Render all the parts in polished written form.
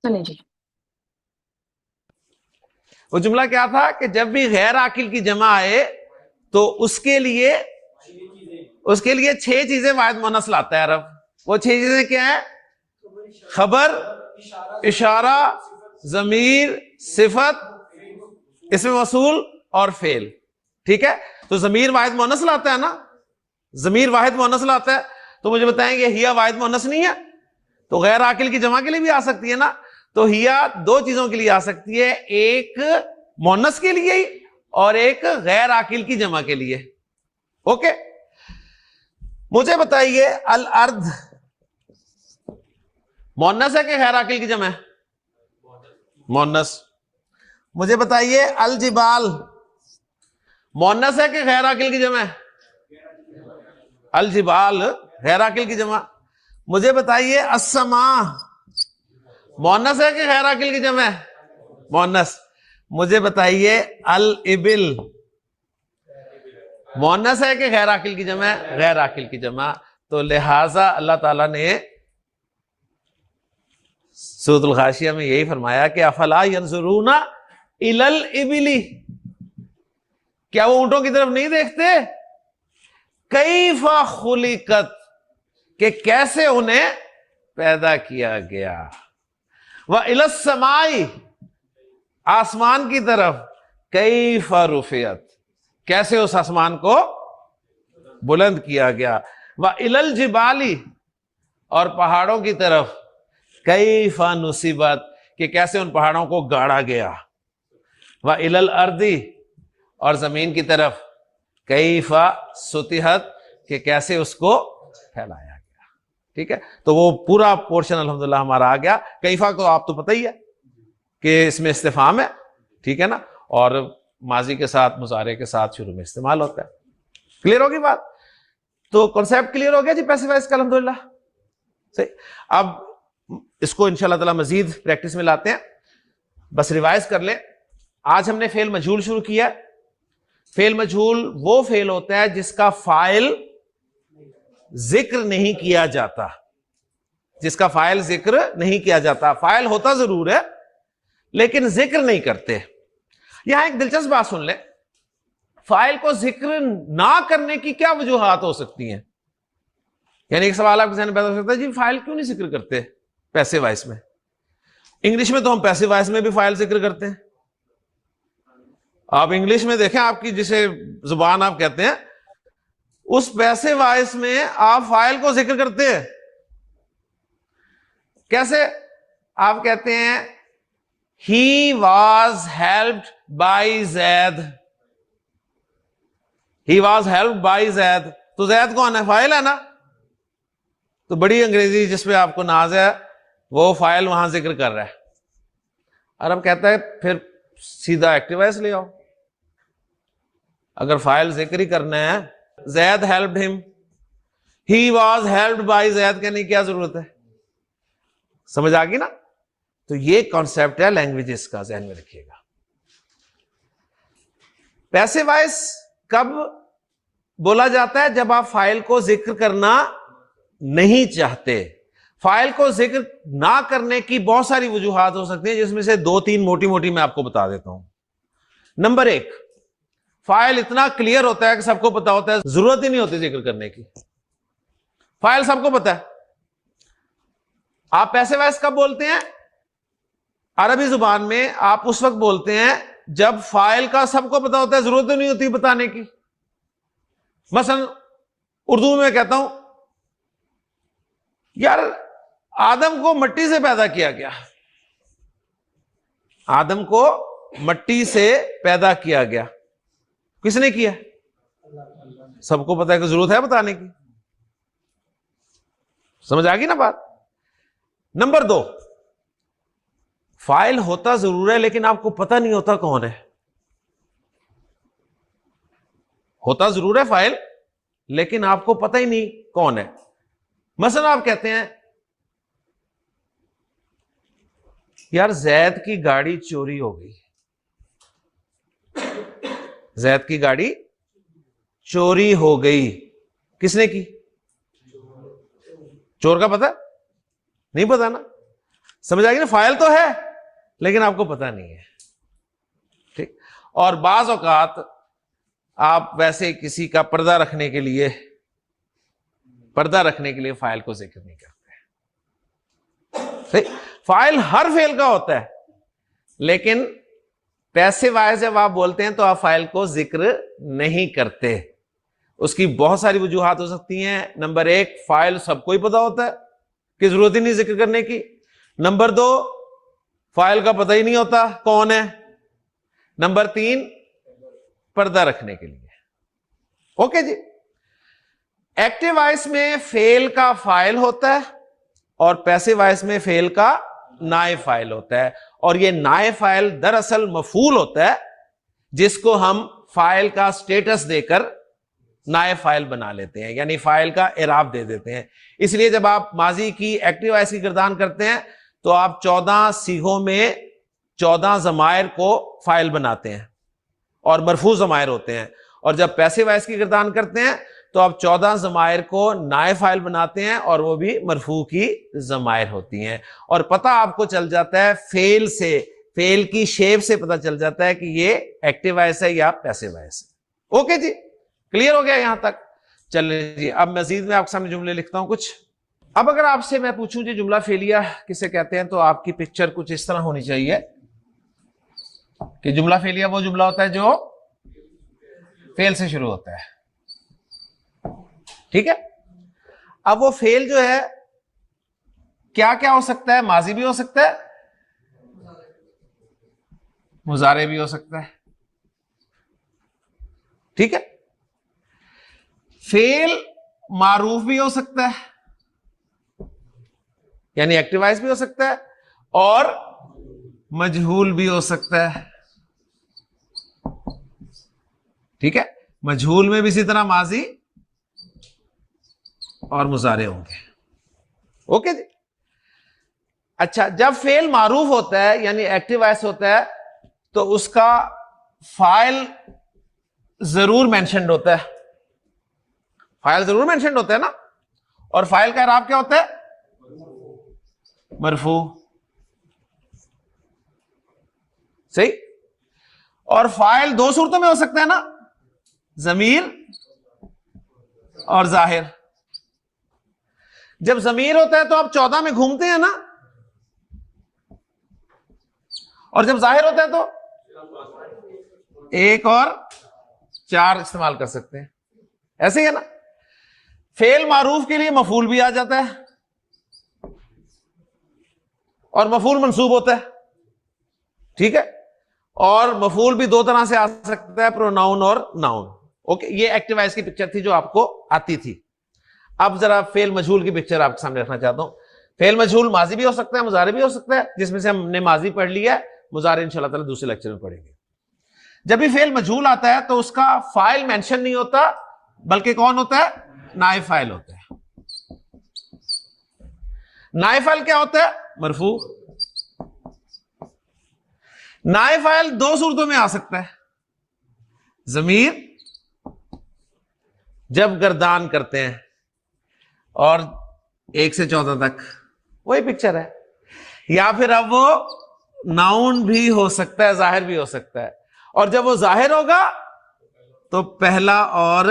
چلیں جی. وہ جملہ کیا تھا کہ جب بھی غیر عاقل کی جمع آئے تو اس کے لیے 6 چیزیں واحد مؤنث لاتا ہے عرب. وہ 6 چیزیں کیا ہیں؟ خبر، اشارہ، ضمیر، صفت، اسم موصول اور فعل. ٹھیک ہے، تو ضمیر واحد مؤنث لاتا ہے نا، ضمیر واحد مؤنث لاتا ہے. تو مجھے بتائیں گے ہیا واحد مؤنث نہیں ہے؟ تو غیر عاقل کی جمع کے لیے بھی آ سکتی ہے نا. تو ہیا 2 چیزوں کے لیے آ سکتی ہے، ایک مؤنث کے لیے اور ایک غیر عاقل کی جمع کے لیے. اوکے، مجھے بتائیے الارض مؤنث ہے کہ غیر عاقل کی جمع ہے؟ مؤنث. مجھے بتائیے الجبال مؤنث ہے کہ غیر عاقل کی جمع ہے؟ الجبال غیر عاقل کی جمع. مجھے بتائیے السماء مؤنث ہے کہ غیر عاقل کی جمع ہے؟ مؤنث. مجھے بتائیے الابل مؤنث ہے کہ غیر عاقل کی جمع ہے؟ غیر عاقل کی جمع. تو لہذا اللہ تعالیٰ نے سورۃ الغاشیہ میں یہی فرمایا کہ افلا ینظرون الی الابل، کیا وہ اونٹوں کی طرف نہیں دیکھتے؟ کیف خلقت، کہ کیسے انہیں پیدا کیا گیا. وَإِلَى السَّمَاءِ، آسمان کی طرف. کیف رفعت، کیسے اس آسمان کو بلند کیا گیا. وَإِلَى الْجِبَالِ، اور پہاڑوں کی طرف. کیف نصبت، کہ کیسے ان پہاڑوں کو گاڑا گیا. وَإِلَى الْأَرْضِ، اور زمین کی طرف. کیف سطحت، کہ کیسے اس کو پھیلایا گیا. ٹھیک ہے، تو وہ پورا پورشن الحمدللہ ہمارا آ گیا. کیفا کو آپ تو پتہ ہی ہے کہ اس میں استفہام ہے. ٹھیک ہے نا، اور ماضی کے ساتھ مضارع کے ساتھ شروع میں استعمال ہوتا ہے. کلیئر ہوگی بات؟ تو کنسیپٹ کلیئر ہو گیا جی پیسو وائس کا الحمدللہ. صحیح، اب اس کو انشاءاللہ تعالی مزید پریکٹس میں لاتے ہیں. بس ریوائز کر لیں. آج ہم نے فعل مجہول شروع کیا. فعل مجہول وہ فعل ہوتا ہے جس کا فاعل ذکر نہیں کیا جاتا، جس کا فاعل ذکر نہیں کیا جاتا. فاعل ہوتا ضرور ہے لیکن ذکر نہیں کرتے. یہاں ایک دلچسپ بات سن لیں، فاعل کو ذکر نہ کرنے کی کیا وجوہات ہو سکتی ہیں؟ یعنی ایک سوال آپ کے ذہن میں پیدا ہو سکتا ہے، جی فاعل کیوں نہیں ذکر کرتے پیسو وائس میں؟ انگلش میں تو ہم پیسو وائس میں بھی فاعل ذکر کرتے ہیں. آپ انگلش میں دیکھیں، آپ کی جسے زبان آپ کہتے ہیں، اس پیسو وائس میں آپ فاعل کو ذکر کرتے ہیں. کیسے؟ آپ کہتے ہیں he was helped by Zaid. He was helped by Zaid, تو زید کون ہے؟ فاعل ہے نا. تو بڑی انگریزی جس پہ آپ کو ناز ہے وہ فاعل وہاں ذکر کر رہا ہے. عرب کہتا ہے پھر سیدھا ایکٹیو وائس لے آؤ. اگر فاعل ذکر ہی کرنا ہے، زید ہیلپڈ ہم، ہی واز ہیلپڈ بائی زید کہنے کی کیا ضرورت ہے؟ سمجھ آ گئی نا؟ تو یہ کانسیپٹ ہے لینگویجز کا، ذہن میں رکھیے گا. پیسو وائس کب بولا جاتا ہے؟ جب آپ فاعل کو ذکر کرنا نہیں چاہتے. فاعل کو ذکر نہ کرنے کی بہت ساری وجوہات ہو سکتی ہیں، جس میں سے 2-3 موٹی موٹی میں آپ کو بتا دیتا ہوں. نمبر 1، فاعل اتنا کلیئر ہوتا ہے کہ سب کو پتا ہوتا ہے، ضرورت ہی نہیں ہوتی ذکر کرنے کی. فاعل سب کو پتا ہے. آپ پیسو وائس کب بولتے ہیں؟ عربی زبان میں آپ اس وقت بولتے ہیں جب فاعل کا سب کو پتا ہوتا ہے، ضرورت ہی نہیں ہوتی بتانے کی. مثلا اردو میں کہتا ہوں یار آدم کو مٹی سے پیدا کیا گیا. آدم کو مٹی سے پیدا کیا گیا. کس نے کیا؟ سب کو پتا ہے کہ ضرورت ہے بتانے کی. سمجھ آ گئی نا بات؟ نمبر 2، فاعل ہوتا ضرور ہے لیکن آپ کو پتا نہیں ہوتا کون ہے. ہوتا ضرور ہے فاعل لیکن آپ کو پتا ہی نہیں کون ہے. مثلا آپ کہتے ہیں یار زید کی گاڑی چوری ہو گئی. زید کی گاڑی چوری ہو گئی. کس نے کی؟ چور کا پتا نہیں؟ پتا نا. سمجھ آئے گی نا, فائل تو ہے لیکن آپ کو پتہ نہیں ہے. ٹھیک. اور بعض اوقات آپ ویسے کسی کا پردہ رکھنے کے لیے فائل کو ذکر نہیں کرتے. فائل ہر فعل کا ہوتا ہے, لیکن پیسے وائز جب آپ بولتے ہیں تو آپ فائل کو ذکر نہیں کرتے. اس کی بہت ساری وجوہات ہو سکتی ہیں. نمبر ایک, فائل سب کو ہی پتا ہوتا ہے کہ ضرورت ہی نہیں ذکر کرنے کی. نمبر دو, فائل کا پتہ ہی نہیں ہوتا کون ہے. نمبر تین, پردہ رکھنے کے لیے. اوکے جی. ایکٹیو وائس میں فعل کا فائل ہوتا ہے اور پیسو وائس میں فعل کا نائب فائل ہوتا ہے. اور یہ نائب فائل دراصل مفعول ہوتا ہے جس کو ہم فائل کا سٹیٹس دے کر نائب فائل بنا لیتے ہیں, یعنی فائل کا اعراب دے دیتے ہیں. اس لیے جب آپ ماضی کی ایکٹیو وائس کی گردان کرتے ہیں تو آپ 14 صیغوں میں 14 ضمائر کو فائل بناتے ہیں اور مرفوع ضمائر ہوتے ہیں. اور جب پیسو وائس کی گردان کرتے ہیں تو آپ 14 ضمائر کو نائب فائل بناتے ہیں اور وہ بھی مرفوع کی ضمائر ہوتی ہیں. اور پتہ آپ کو چل جاتا ہے فعل سے, فعل کی شیپ سے پتہ چل جاتا ہے کہ یہ ایکٹیو وائس ہے یا پیسو وائس ہے. اوکے جی, کلیئر ہو گیا یہاں تک؟ چلیں جی, اب مزید میں آپ کے سامنے جملے لکھتا ہوں کچھ. اب اگر آپ سے میں پوچھوں جی جملہ فعلیہ کسے کہتے ہیں, تو آپ کی پکچر کچھ اس طرح ہونی چاہیے کہ جملہ فعلیہ وہ جملہ ہوتا ہے جو فعل سے شروع ہوتا ہے. ٹھیک ہے. اب وہ فعل جو ہے کیا کیا ہو سکتا ہے؟ ماضی بھی ہو سکتا ہے, مضارع بھی ہو سکتا ہے. ٹھیک ہے. فعل معروف بھی ہو سکتا ہے, یعنی ایکٹیو وائس بھی ہو سکتا ہے, اور مجہول بھی ہو سکتا ہے. ٹھیک ہے. مجہول میں بھی اسی طرح ماضی اور مضارع ہوں گے. اوکے جی. اچھا, جب فعل معروف ہوتا ہے یعنی ایکٹیو وائس ہوتا ہے تو اس کا فاعل ضرور مینشنڈ ہوتا ہے. فاعل ضرور مینشنڈ ہوتا ہے نا, اور فاعل کا اعراب کیا ہوتا ہے؟ مرفوع. صحیح. اور فاعل دو صورتوں میں ہو سکتا ہے نا, ضمیر اور ظاہر. جب ضمیر ہوتا ہے تو آپ 14 میں گھومتے ہیں نا, اور جب ظاہر ہوتا ہے تو 1 اور 4 استعمال کر سکتے ہیں. ایسے ہی ہے نا. فعل معروف کے لیے مفعول بھی آ جاتا ہے اور مفعول منصوب ہوتا ہے. ٹھیک ہے. اور مفعول بھی دو طرح سے آ سکتا ہے, پروناؤن اور ناؤن. اوکے, یہ ایکٹیو وائس کی پکچر تھی جو آپ کو آتی تھی. اب ذرا فعل مجہول کی پکچر آپ کے سامنے رکھنا چاہتا ہوں. فعل مجہول ماضی بھی ہو سکتا ہے, مضارع بھی ہو سکتا ہے, جس میں سے ہم نے ماضی پڑھ لیا ہے, مضارع انشاءاللہ تعالی دوسرے لیکچر میں پڑھیں گے. جب بھی فعل مجہول آتا ہے تو اس کا فاعل مینشن نہیں ہوتا, بلکہ کون ہوتا ہے؟ نائب فاعل ہوتا ہے. نائب فاعل کیا ہوتا ہے؟ مرفوع. نائب فاعل دو صورتوں میں آ سکتا ہے, ضمیر جب گردان کرتے ہیں اور 1 سے 14 تک, وہی پکچر ہے. یا پھر اب وہ ناؤن بھی ہو سکتا ہے, ظاہر بھی ہو سکتا ہے. اور جب وہ ظاہر ہوگا تو پہلا اور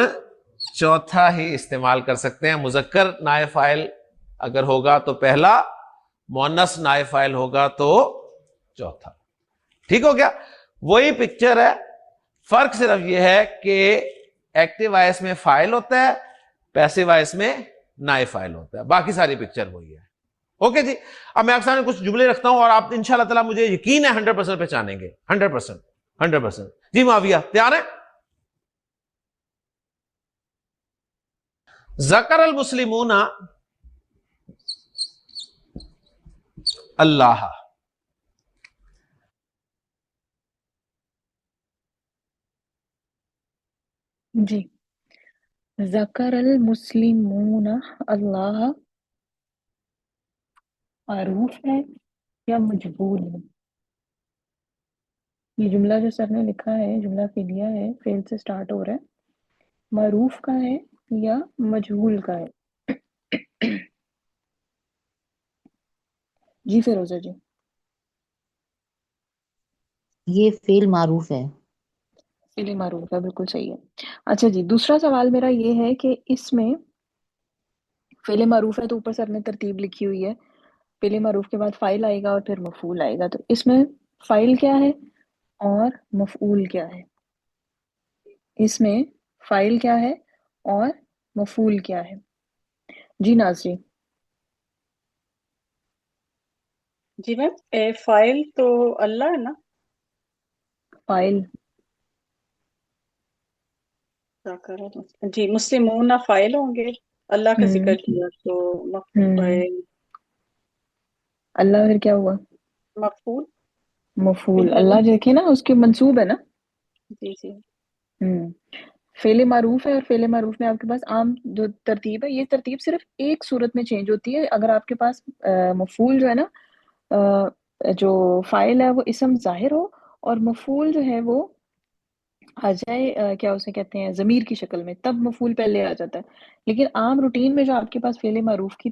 چوتھا ہی استعمال کر سکتے ہیں. مذکر نائب فاعل اگر ہوگا تو پہلا, مؤنث نائب فاعل ہوگا تو چوتھا. ٹھیک ہو گیا؟ وہی پکچر ہے, فرق صرف یہ ہے کہ ایکٹیو وائس میں فاعل ہوتا ہے, پیسو وائس میں نائب فاعل ہوتا ہے. باقی ساری پکچر وہی ہے. اوکے جی. اب میں آپ کے سامنے کچھ جملے رکھتا ہوں اور آپ انشاءاللہ تعالی مجھے یقین ہے 100% پہچانیں گے. 100%. جی معاویہ تیار ہے؟ ذکر المسلمون اللہ. جی. ذکر المسلمون اللہ معروف ہے یا مجبور ہے؟ یہ جملہ جو سر نے لکھا ہے جملہ فعلیہ ہے, فعل سے سٹارٹ ہو رہا ہے, معروف کا ہے یا مجہول کا ہے؟ جی فیروزہ جی. یہ فعل معروف ہے. فعل معروف ہے، بالکل صحیح ہے. اچھا جی، دوسرا سوال میرا یہ ہے کہ اس میں فعل معروف ہے تو اوپر سر نے ترتیب لکھی ہوئی ہے، فعل معروف کے بعد فاعل آئے گا اور پھر مفعول آئے گا، تو اس میں فاعل کیا ہے اور مفعول کیا ہے؟ اس میں فاعل کیا ہے اور مفعول کیا ہے؟ جی ناز جی. جی میم، فائل تو اللہ ہے نا. فاعل جی مسلمون فائل ہوں گے، اللہ کا ذکر کیا تو اللہ پھر کیا ہوا؟ مفعول. مفعول. اللہ دیکھیں نا اس کے منصوب ہے نا. جی جی. فعل معروف ہے اور فعل معروف میں آپ کے پاس عام جو ترتیب ہے، یہ ترتیب صرف ایک صورت میں چینج ہوتی ہے، اگر آپ کے پاس مفعول جو ہے نا، جو فاعل ہے وہ اسم ظاہر ہو اور مفعول جو ہے وہ آ جائے کیا اسے کہتے ہیں ضمیر کی شکل میں، تب مفعول پہلے آ جاتا ہے. لیکن عام روٹین میں جو آپ کے پاس فعل معروف کی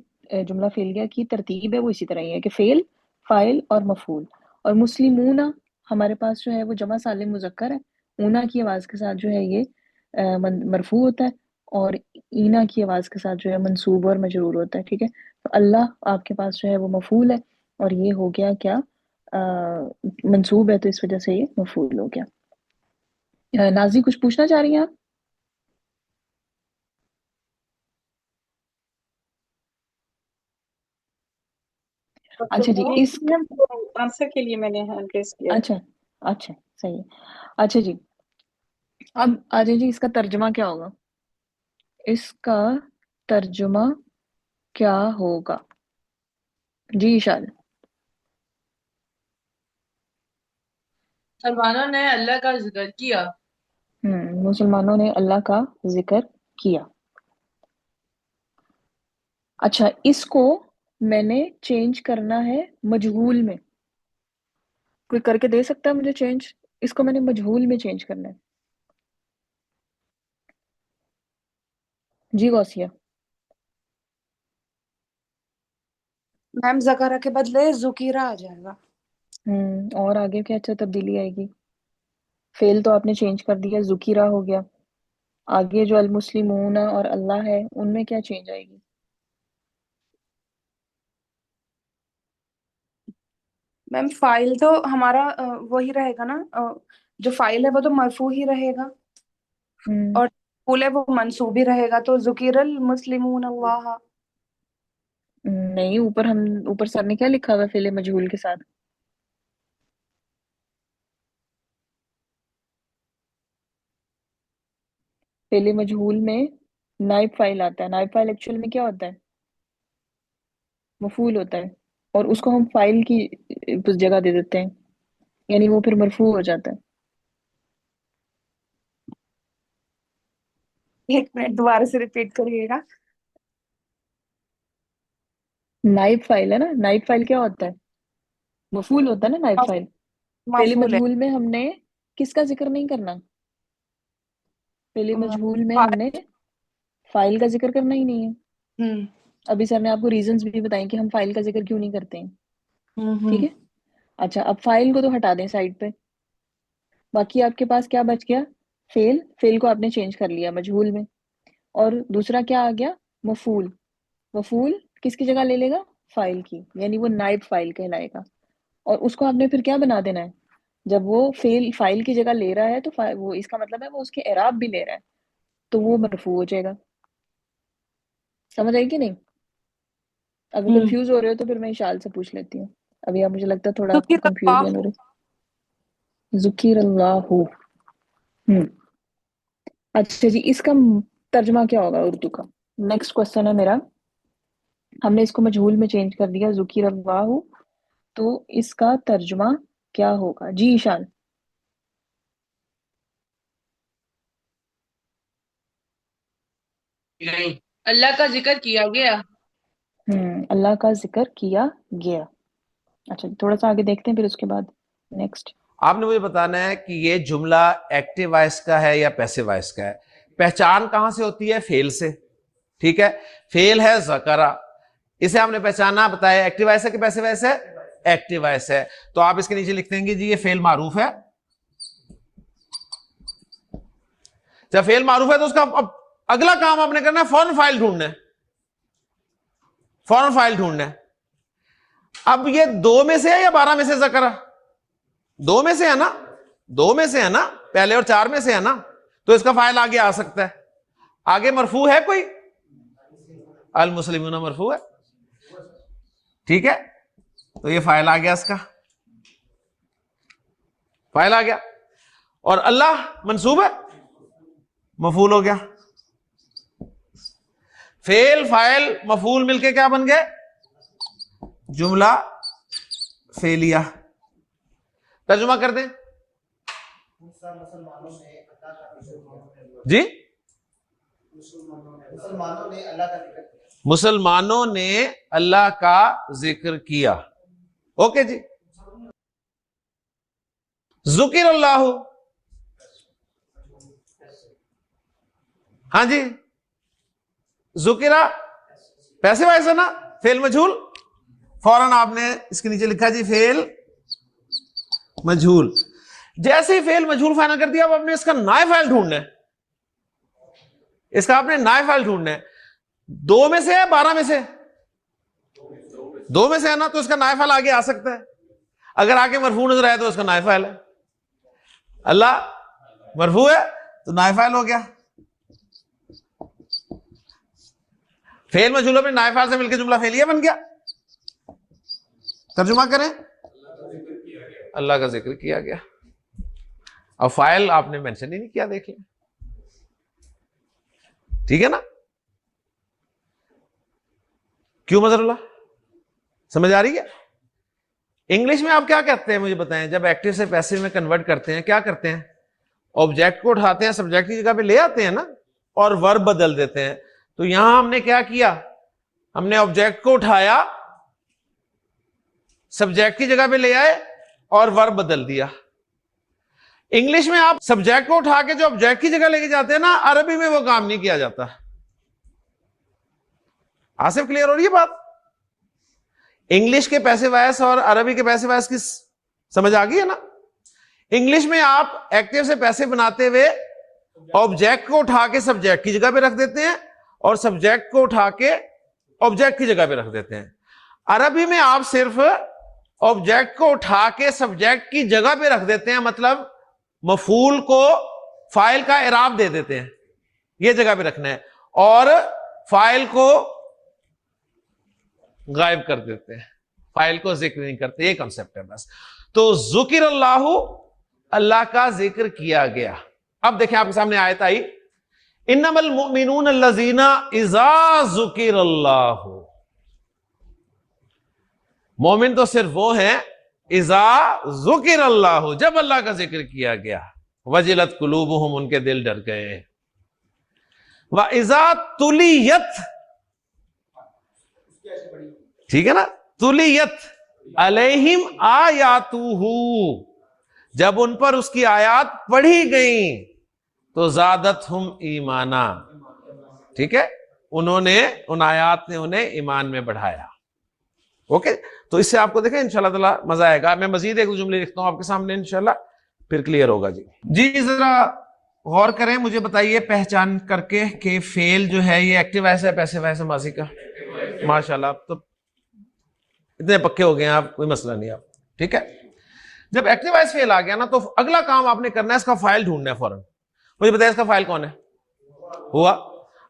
جملہ فعلیہ کی ترتیب ہے وہ اسی طرح ہی ہے کہ فعل، فاعل اور مفعول. اور مسلمون ہمارے پاس جو ہے وہ جمع سالم مذکر ہے، اونا کی آواز کے ساتھ جو ہے یہ مرفوع ہوتا ہے، اور اینا کی آواز کے ساتھ جو ہے منصوب اور مجرور ہوتا ہے. ٹھیک ہے، تو اللہ آپ کے پاس جو ہے وہ مفعول ہے اور یہ ہو گیا کیا منصوب ہے، تو اس وجہ سے یہ مفعول ہو گیا. نازی کچھ پوچھنا چاہ رہی ہیں آپ؟ اچھا جی اس آنسر کے لیے میں نے ہینڈ ریز کیا. اچھا صحیح ہے. اچھا جی اب آ جائیں جی، اس کا ترجمہ کیا ہوگا؟ اس کا ترجمہ کیا ہوگا؟ جی اشاد. مسلمانوں نے اللہ کا ذکر کیا. مسلمانوں نے اللہ کا ذکر کیا. اچھا اس کو میں نے چینج کرنا ہے مجہول میں، کوئی کر کے دے سکتا ہے مجھے چینج؟ اس کو میں نے مجہول میں چینج کرنا ہے. جی غوثیہ. میم ذکرہ کے بدلے ذکیرہ آ جائے گا. اور آگے کیا اچھا تبدیلی آئے گی؟ فعل تو آپ نے چینج کر دیا، ذکیرہ ہو گیا. آگے جو المسلمون اور اللہ ہے ان میں کیا چینج آئے گی؟ میم فائل تو ہمارا وہی رہے گا نا، جو فائل ہے وہ تو مرفوع ہی رہے گا اور مفعول ہے وہ منصوب ہی رہے گا، تو ذکر المسلمون اللہ. نہیں، اوپر سر نے کیا لکھا ہوا ہے فعل مجہول کے ساتھ؟ فعل مجہول میں نائب فاعل آتا ہے. نائب فاعل ایکچوئل میں کیا ہوتا ہے؟ مفعول ہوتا ہے، اور اس کو ہم فاعل کی جگہ دے دیتے ہیں، یعنی وہ پھر مرفوع ہو جاتا ہے. ایک منٹ دوبارہ سے ریپیٹ کریے گا. نائب فاعل ہے نا، نائب فاعل کیا ہوتا ہے؟ مفعول ہوتا ہے نا نائب فاعل. فعل مفعول ہے. مجہول میں ہم نے کس کا ذکر نہیں کرنا؟ فعل مجہول میں ہم نے فاعل کا ذکر کرنا ہی نہیں ہے. ابھی سر نے آپ کو ریزنز بھی بتائیں کہ ہم فاعل کا ذکر کیوں نہیں کرتے ہیں. ٹھیک ہے، اچھا اب فاعل کو تو ہٹا دیں سائڈ پہ، باقی آپ کے پاس کیا بچ گیا؟ فعل کو آپ نے چینج کر لیا مجہول میں، اور دوسرا کیا آ گیا؟ مفعول. مفعول کس کی جگہ لے لے گا؟ فاعل کی، یعنی وہ نائب فاعل کہلائے گا. اور اس کو آپ نے پھر کیا بنا دینا ہے؟ جب وہ فاعل کی جگہ لے رہا ہے تو وہ اس کا مطلب ہے وہ اس کے اعراب بھی لے رہا ہے، تو وہ مرفوع ہو جائے گا. سمجھ آئی کہ نہیں؟ اگر کنفیوز ہو رہے ہو تو پھر میں اشال سے پوچھ لیتی ہوں. ابھی آپ مجھے لگتا ہے تھوڑا آپ کو کنفیوژن ہو رہی. ذکر اللہ. اچھا جی اس کا ترجمہ کیا ہوگا اردو کا؟ نیکسٹ کوسچن ہے میرا. ہم نے اس کو مجہول میں چینج کر دیا ذکر اللہ، تو اس کا ترجمہ کیا ہوگا؟ جی ایشان. اللہ کا ذکر کیا گیا. اللہ کا ذکر کیا گیا. اچھا تھوڑا سا آگے دیکھتے ہیں پھر اس کے بعد نیکسٹ. آپ نے مجھے بتانا ہے کہ یہ جملہ ایکٹیو وائس کا ہے یا پیسو وائس کا ہے. پہچان کہاں سے ہوتی ہے؟ فعل سے. ٹھیک ہے، فعل ہے ذکرہ، اسے ہم نے پہچانا بتایا ایکٹیو وائس ہے کہ پیسو وائس ہے؟ ایکٹیو وائس ہے. تو آپ اس کے نیچے لکھ دیں گے جی یہ فعل معروف ہے. جب فعل معروف ہے تو اس کا اگلا کام آپ نے کرنا ہے فوراً فائل ڈھونڈنا ہے. فوراً فائل ڈھونڈنا ہے. اب یہ 2 میں سے ہے یا 12 میں سے ذکر؟ 2 میں سے ہے نا, 2 میں سے ہے نا, پہلے اور 4 میں سے ہے نا, تو اس کا فائل آگے آ سکتا ہے. آگے مرفوع ہے کوئی؟ المسلمون مرفوع ہے, ٹھیک ہے, تو یہ فائل آ گیا, اس کا فائل آ گیا. اور اللہ منصوب ہے, مفعول ہو گیا. فعل فاعل مفعول مل کے کیا بن گئے؟ جملہ فعلیہ. ترجمہ کر دیں جی. مسلمانوں نے اللہ کا ذکر کیا. اوکے جی. ذکر اللہ, ہاں جی, ذکرہ پیسے وائس ہے نا, فعل مجہول. فوراً آپ نے اس کے نیچے لکھا جی فعل مجہول. جیسے ہی فعل مجہول فائنل کر دیا, اب آپ نے اس کا نائب فائل ڈھونڈنا ہے. اس کا آپ نے نائب فائل ڈھونڈنا ہے. 2 میں سے ہے 12 میں سے؟ 2 میں سے ہے نا, تو اس کا نائب فائل آگے آ سکتا ہے. اگر آگے مرفوع نظر آئے تو اس کا نائب فائل ہے. اللہ مرفوع ہے تو نائب فائل ہو گیا. فعل مجہول میں نائب فائل سے مل کے جملہ فعلیہ بن گیا. ترجمہ کریں, اللہ کا ذکر کیا گیا. اب فائل آپ نے مینشن ہی نہیں کیا, دیکھ لیں, ٹھیک ہے نا. کیوں مظہر اللہ, سمجھ آ رہی ہے؟ انگلش میں آپ کیا کہتے ہیں مجھے بتائیں, جب ایکٹیو سے پیسو میں کنورٹ کرتے ہیں کیا کرتے ہیں؟ آبجیکٹ کو اٹھاتے ہیں, سبجیکٹ کی جگہ پہ لے آتے ہیں نا, اور ورب بدل دیتے ہیں. تو یہاں ہم نے کیا کیا, ہم نے آبجیکٹ کو اٹھایا, سبجیکٹ کی جگہ پہ لے آئے اور ورب بدل دیا. انگلش میں آپ سبجیکٹ کو اٹھا کے جو آبجیکٹ کی جگہ لے کے جاتے ہیں نا, عربی میں وہ کام نہیں کیا جاتا. آصف کلیئر ہو رہی ہے بات؟ انگلش کے پیسے وائس اور عربی کے پیسے وائس کی سمجھ آ گئی ہے نا. انگلش میں آپ ایکٹیو سے پیسے بناتے ہوئے آبجیکٹ کو اٹھا کے سبجیکٹ کی جگہ پہ رکھ دیتے ہیں اور سبجیکٹ کو اٹھا کے آبجیکٹ کی جگہ پہ رکھ دیتے ہیں. عربی میں آپ صرف آبجیکٹ کو اٹھا کے سبجیکٹ کی جگہ پہ رکھ دیتے ہیں, مطلب مفعول کو فاعل کا اعراب دے دیتے ہیں, یہ جگہ پہ رکھنا ہے, اور فاعل کو غائب کر دیتے ہیں, فاعل کو ذکر نہیں کرتے. یہ کنسپٹ ہے بس. تو ذکر اللہ, اللہ کا ذکر کیا گیا. اب دیکھیں آپ کے سامنے آیت آئی, انما المؤمنون الذین اذا ذکر اللہ. مومن تو صرف وہ ہیں اذا ذکر اللہ, جب اللہ کا ذکر کیا گیا. وجلت قلوبہم, ان کے دل ڈر گئے. وَإِذَا تُلِيَتْ, ٹھیک ہے نا, تُلِيَتْ عَلَيْهِمْ آیَاتُهُ, جب ان پر اس کی آیات پڑھی گئیں تو زادتہم ایمانا, ٹھیک ہے, انہوں نے ان آیات نے انہیں ایمان میں بڑھایا. اوکے, تو اس سے آپ کو دیکھیں انشاءاللہ تعالی مزہ آئے گا. میں مزید ایک جملے لکھتا ہوں آپ کے سامنے انشاءاللہ, پھر کلیئر ہوگا. جی ذرا غور کریں, مجھے بتائیے پہچان کر کے کہ فعل جو ہے یہ ایکٹیو وائس ہے پیسو وائس ہے ماضی کا؟ ماشاءاللہ, آپ تو اتنے پکے ہو گئے ہیں آپ, کوئی مسئلہ نہیں آپ, ٹھیک ہے. جب ایکٹیو وائس فعل آ گیا نا, تو اگلا کام آپ نے کرنا ہے اس کا فائل ڈھونڈنا ہے فوراً. مجھے بتائیے اس کا فائل کون ہے؟ ہوا.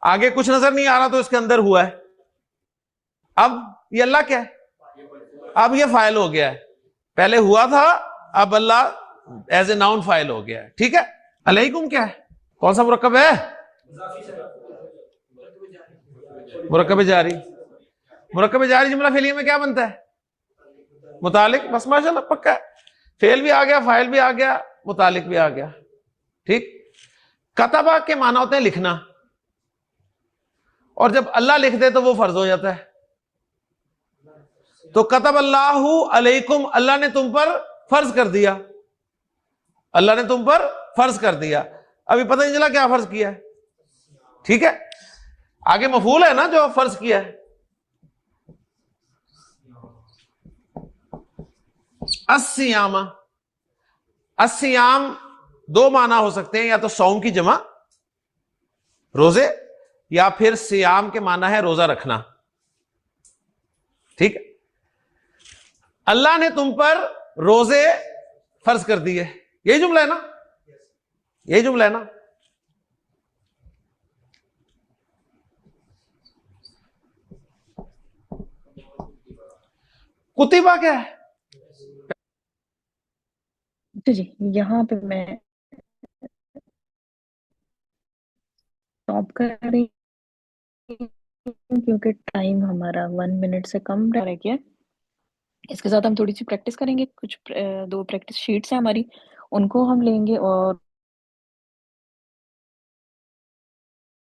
آگے کچھ نظر نہیں آ رہا تو اس کے اندر ہوا ہے. اب یہ اللہ کیا ہے؟ اب یہ فائل ہو گیا ہے. پہلے ہوا تھا, اب اللہ ایز اے ناؤن فائل ہو گیا ہے, ٹھیک ہے. علیکم کیا ہے, کون سا مرکب ہے؟ مرکب جاری. مرکب جاری جملہ فعلیہ میں کیا بنتا ہے؟ متعلق. بس ماشاءاللہ پکا ہے, فعل بھی آ گیا, فاعل بھی آ گیا, متعلق بھی آ گیا, ٹھیک. کتبہ کے معنی ہوتے ہیں لکھنا, اور جب اللہ لکھ دے تو وہ فرض ہو جاتا ہے. تو کتب اللہ علیکم, اللہ نے تم پر فرض کر دیا, اللہ نے تم پر فرض کر دیا. ابھی پتہ نہیں چلا کیا فرض کیا ہے, ٹھیک ہے. آگے مفعول ہے نا جو فرض کیا ہے. الصیام، الصیام دو معنی ہو سکتے ہیں، یا تو صوم کی جمع روزے، یا پھر صیام کے معنی ہے روزہ رکھنا. ٹھیک ہے، اللہ نے تم پر روزے فرض کر دیے، یہی جملہ ہے نا، یہی جملہ ہے نا. کتبہ کیا ہے؟ جی یہاں پہ میں اسٹاپ کر رہی ہوں کیونکہ ٹائم ہمارا 1 منٹ سے کم رہ گیا. اس کے ساتھ ہم تھوڑی سی پریکٹس کریں گے، کچھ 2 پریکٹس شیٹس ہیں ہماری، ان کو ہم لیں گے اور